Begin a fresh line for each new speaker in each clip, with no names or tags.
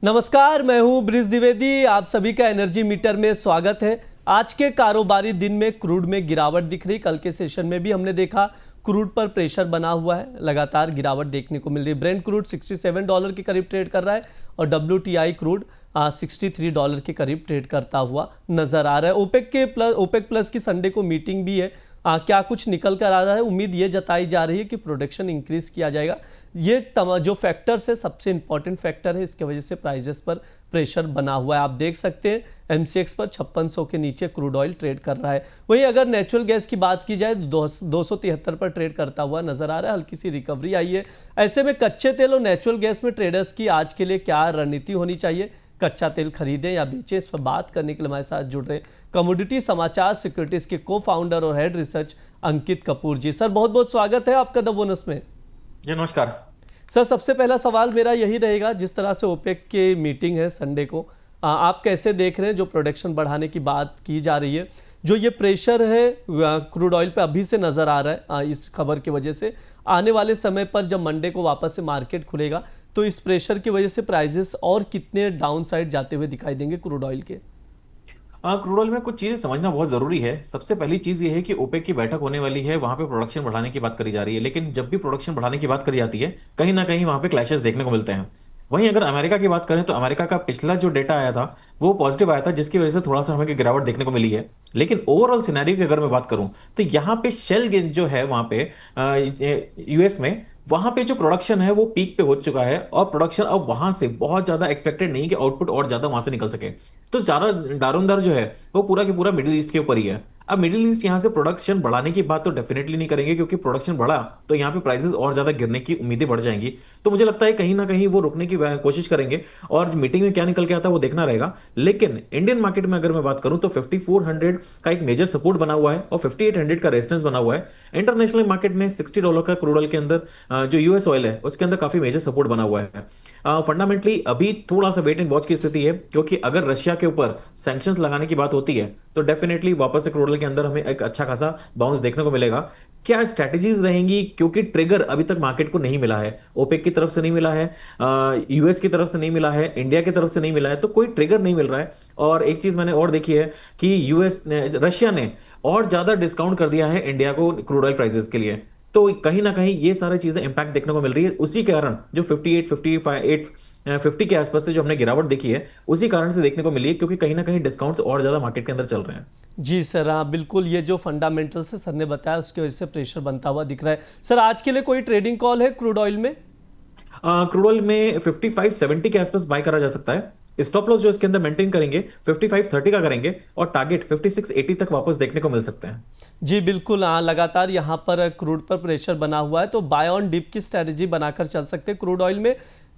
नमस्कार, मैं हूं ब्रिज द्विवेदी। आप सभी का एनर्जी मीटर में स्वागत है। आज के कारोबारी दिन में क्रूड में गिरावट दिख रही। कल के सेशन में भी हमने देखा क्रूड पर प्रेशर बना हुआ है, लगातार गिरावट देखने को मिल रही है। ब्रेंट क्रूड $67 के करीब ट्रेड कर रहा है और WTI क्रूड $63 के करीब ट्रेड करता हुआ नजर आ रहा है। ओपेक प्लस की संडे को मीटिंग भी है। क्या कुछ निकल कर आ रहा है? उम्मीद ये जताई जा रही है कि प्रोडक्शन इंक्रीज किया जाएगा। ये जो फैक्टर्स है, सबसे इंपॉर्टेंट फैक्टर है, इसके वजह से प्राइजेस पर प्रेशर बना हुआ है। आप देख सकते हैं MCX पर 5600 के नीचे क्रूड ऑयल ट्रेड कर रहा है। वहीं अगर नेचुरल गैस की बात की जाए तो 273 पर ट्रेड करता हुआ नजर आ रहा है। हल्की सी रिकवरी आई है। ऐसे में कच्चे तेल और नेचुरल गैस में ट्रेडर्स की आज के लिए क्या रणनीति होनी चाहिए? कच्चा तेल खरीदें या बेचें? इस पर बात करने के लिए हमारे साथ जुड़ रहे कमोडिटी समाचार सिक्योरिटीज के को फाउंडर और हेड रिसर्च अंकित कपूर जी। सर, बहुत बहुत स्वागत है आपका द बोनस में।
जी नमस्कार
सर, सबसे पहला सवाल मेरा यही रहेगा, जिस तरह से ओपेक की मीटिंग है संडे को, आप कैसे देख रहे हैं? जो प्रोडक्शन बढ़ाने की बात की जा रही है, जो ये प्रेशर है क्रूड ऑयल पे अभी से नज़र आ रहा है इस खबर की वजह से, आने वाले समय पर जब मंडे को वापस से मार्केट खुलेगा तो इस प्रेशर की वजह से प्राइजेस और कितने डाउन साइड जाते हुए दिखाई देंगे क्रूड ऑयल के?
क्रूड ऑयल में कुछ चीजें समझना बहुत जरूरी है। सबसे पहली चीज ये है कि ओपेक की बैठक होने वाली है, वहां पे प्रोडक्शन बढ़ाने की बात करी जा रही है। लेकिन जब भी प्रोडक्शन बढ़ाने की बात करी जाती है, कहीं ना कहीं वहां पे क्लैशेस देखने को मिलते हैं। वहीं अगर अमेरिका की बात करें तो अमेरिका का पिछला जो डेटा आया था वो पॉजिटिव आया था, जिसकी वजह से थोड़ा सा हमें गिरावट देखने को मिली है। लेकिन ओवरऑल सिनेरियो की अगर मैं बात करूं तो यहाँ पे शेल गेन जो है वहां पे यूएस में, वहां पे जो प्रोडक्शन है वो पीक पे हो चुका है और प्रोडक्शन अब वहां से बहुत ज्यादा एक्सपेक्टेड नहीं कि आउटपुट और ज्यादा वहां से निकल सके। तो ज्यादा दारोमदार जो है वो पूरा के पूरा मिडिल ईस्ट के ऊपर ही है। अब मिडिल ईस्ट यहाँ से प्रोडक्शन बढ़ाने की बात तो डेफिनेटली नहीं करेंगे, क्योंकि प्रोडक्शन बढ़ा तो यहाँ पे प्राइसेस और ज्यादा गिरने की उम्मीदें बढ़ जाएंगी। तो मुझे लगता है कहीं ना कहीं वो रुकने की कोशिश करेंगे और मीटिंग में क्या निकल के आता है वो देखना रहेगा। लेकिन इंडियन मार्केट में अगर मैं बात करूं तो 5400 का एक मेजर सपोर्ट बना हुआ है और 5800 का रेजिस्टेंस बना हुआ है। इंटरनेशनल मार्केट में $60 का क्रूड ऑयल के अंदर जो यूएस ऑयल है उसके अंदर काफी मेजर सपोर्ट बना हुआ है। फंडामेंटली अभी थोड़ा सा वेट एंड वॉच की स्थिति है, क्योंकि अगर रशिया के ऊपर सैंक्शंस लगाने की बात होती है तो डेफिनेटली वापस से क्रूड ऑयल के अंदर हमें एक अच्छा खासा बाउंस देखने को मिलेगा। क्या स्ट्रैटेजीज रहेंगी, क्योंकि ट्रिगर अभी तक मार्केट को नहीं मिला है, ओपेक की तरफ से नहीं मिला है, यूएस की तरफ से नहीं मिला है, इंडिया की तरफ से नहीं मिला है, तो कोई ट्रिगर नहीं मिल रहा है। और एक चीज मैंने और देखी है कि रशिया ने और ज्यादा डिस्काउंट कर दिया है इंडिया को क्रूड ऑयल प्राइसेस के लिए। तो कहीं ना कहीं ये सारी चीजें इंपैक्ट देखने को मिल रही है। उसी कारण जो 58 55 50 के आसपास से जो हमने गिरावट देखी है उसी कारण से देखने को मिली है, क्योंकि कहीं ना कहीं डिस्काउंट्स और ज्यादा मार्केट के अंदर चल रहे हैं।
जी सर, हाँ बिल्कुल, ये जो फंडामेंटल्स है सर ने बताया उसकी वजह से प्रेशर बनता हुआ दिख रहा है। सर, आज के लिए कोई ट्रेडिंग कॉल है क्रूड ऑयल में?
क्रूड ऑयल में 55-70 के आसपास बाय करा जा सकता है। स्टॉप लॉस जो इसके अंदर मेंटेन करेंगे 55-30 का करेंगे और टारगेट 56-80 तक वापस देखने को मिल सकते हैं।
जी बिल्कुल, हाँ लगातार यहाँ पर क्रूड पर प्रेशर बना हुआ है, तो बाय ऑन डिप की स्ट्रेटजी बनाकर चल सकते हैं। क्रूड ऑयल में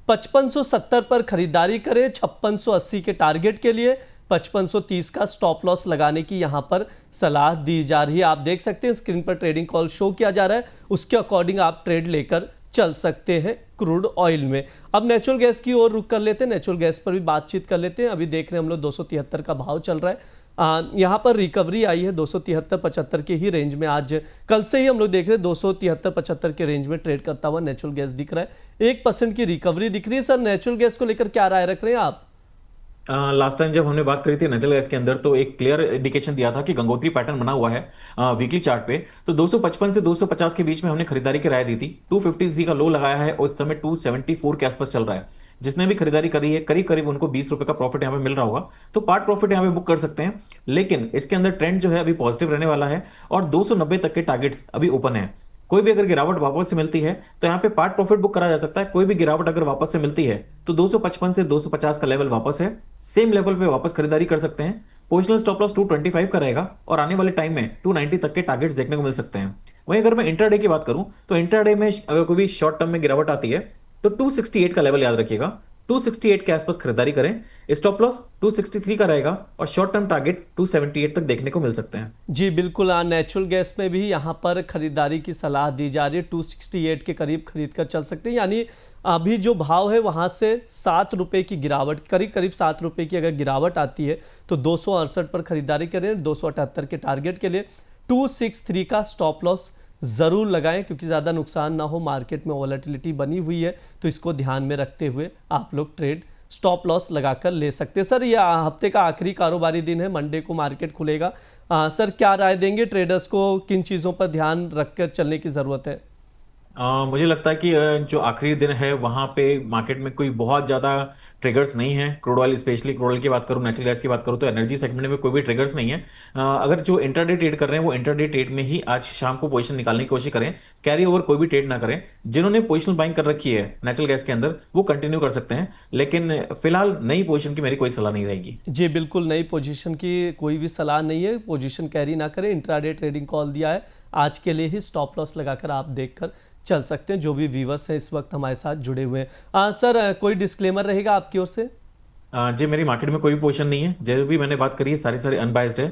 5570 पर खरीदारी करें 5680 के टारगेट के लिए। 5530 का स्टॉप लॉस लगाने की यहाँ पर सलाह दी जा रही है। आप देख सकते हैं स्क्रीन पर ट्रेडिंग कॉल शो किया जा रहा है, उसके अकॉर्डिंग आप ट्रेड लेकर चल सकते हैं क्रूड ऑयल में। अब नेचुरल गैस की ओर रुक कर लेते हैं, नेचुरल गैस पर भी बातचीत कर लेते हैं। अभी देख रहे हैं हम लोग 273 का भाव चल रहा है। यहाँ पर रिकवरी आई है 273-75 के ही रेंज में। आज कल से ही हम लोग देख रहे हैं 273-75 के रेंज में ट्रेड करता हुआ नेचुरल गैस दिख रहा है। 1% की रिकवरी दिख रही है। सर, नेचुरल गैस को लेकर क्या राय रख रहे हैं आप?
लास्ट टाइम जब हमने बात करी थी नेचुरल गैस के अंदर तो एक क्लियर इंडिकेशन दिया था कि गंगोत्री पैटर्न बना हुआ है वीकली चार्ट पे। तो 255 से 250 के बीच में हमने खरीदारी की राय दी थी। 253 का लो लगाया है और इस समय 274 के आसपास चल रहा है। जिसने भी खरीदारी करी है करीब करीब उनको 20 रुपए का प्रॉफिट यहाँ पे मिल रहा होगा, तो पार्ट प्रॉफिट यहाँ पे बुक कर सकते हैं। लेकिन इसके अंदर ट्रेंड जो है अभी पॉजिटिव रहने वाला है और 290 तक के टारगेट्स अभी ओपन है। कोई भी अगर गिरावट वापस से मिलती है तो यहाँ पे पार्ट प्रॉफिट बुक करा जा सकता है। कोई भी गिरावट अगर वापस से मिलती है तो 255 से 250 का लेवल वापस है, सेम लेवल पे वापस खरीदारी कर सकते हैं। पोजिशनल स्टॉप लॉस 225 का रहेगा और आने वाले टाइम में 290 तक के टारगेट्स देखने को मिल सकते हैं। वहीं अगर मैं इंट्राडे की बात करूं तो इंट्राडे में अगर कोई भी शॉर्ट टर्म में गिरावट आती है तो 268 का लेवल याद रखिएगा, 268 के आसपास खरीदारी करें। स्टॉप लॉस 263 का रहेगा और शॉर्ट टर्म टारगेट 278 तक देखने को मिल सकते हैं।
जी बिल्कुल, नेचुरल गैस में भी यहाँ पर खरीदारी की सलाह दी जा रही है। 268 के करीब खरीद कर चल सकते हैं, यानी अभी जो भाव है वहाँ से 7 रुपये की गिरावट, करीब करीब 7 रुपये की अगर गिरावट आती है तो 268 पर खरीदारी करें। 278 के टारगेट के लिए 263 का स्टॉप लॉस ज़रूर लगाएं, क्योंकि ज़्यादा नुकसान ना हो। मार्केट में वॉलेटिलिटी बनी हुई है, तो इसको ध्यान में रखते हुए आप लोग ट्रेड स्टॉप लॉस लगाकर ले सकते हैं। सर, यह हफ्ते का आखिरी कारोबारी दिन है, मंडे को मार्केट खुलेगा। सर, क्या राय देंगे ट्रेडर्स को, किन चीज़ों पर ध्यान रखकर चलने की ज़रूरत है?
मुझे लगता है कि जो आखिरी दिन है वहां पे मार्केट में कोई बहुत ज्यादा ट्रिगर्स नहीं है। Crude oil, specially crude oil की बात करूं, नेचुरल गैस की बात करूं, तो एनर्जी सेगमेंट में कोई भी ट्रिगर्स नहीं है। अगर जो इंटरडे ट्रेड कर रहे हैं वो इंटरडे ट्रेड में ही आज शाम को पोजीशन निकालने की कोशिश करें, कैरी ओवर कोई भी ट्रेड ना करें। जिन्होंने पोजिशनल बाइंग कर रखी है नेचुरल गैस के अंदर वो कंटिन्यू कर सकते हैं, लेकिन फिलहाल नई पोजीशन की मेरी कोई सलाह नहीं रहेगी।
जी बिल्कुल, नई पोजीशन की कोई भी सलाह नहीं है, पोजीशन कैरी ना करें। इंट्राडे ट्रेडिंग कॉल दिया है, आज के लिए ही स्टॉप लॉस लगाकर आप देखकर चल सकते हैं। जो भी व्यूवर्स हैं इस वक्त हमारे साथ जुड़े हुए हैं, सर कोई डिस्क्लेमर रहेगा आपकी ओर से?
जी, मेरी मार्केट में कोई भी पोजीशन नहीं है, जो भी मैंने बात करी है सारी सारी अनबायस्ड है।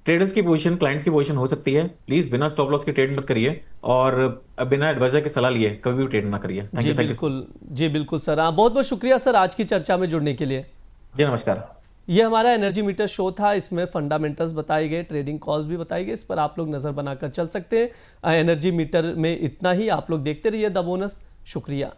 ट्रेडर्स की पोजीशन, क्लाइंट्स की पोजीशन हो सकती है, प्लीज बिना स्टॉप लॉस के ट्रेड मत करिए और बिना एडवाइजर की सलाह लिए कभी भी ट्रेड ना करिए। थैंक
जी
यू, थैंक यू।
बिल्कुल, जी बिल्कुल सर। बहुत बहुत शुक्रिया सर आज की चर्चा में जुड़ने के लिए।
जी नमस्कार।
ये हमारा एनर्जी मीटर शो था, इसमें फंडामेंटल्स बताए गए, ट्रेडिंग कॉल्स भी बताए गए, इस पर आप लोग नज़र बनाकर चल सकते हैं। एनर्जी मीटर में इतना ही, आप लोग देखते रहिए द बोनस। शुक्रिया।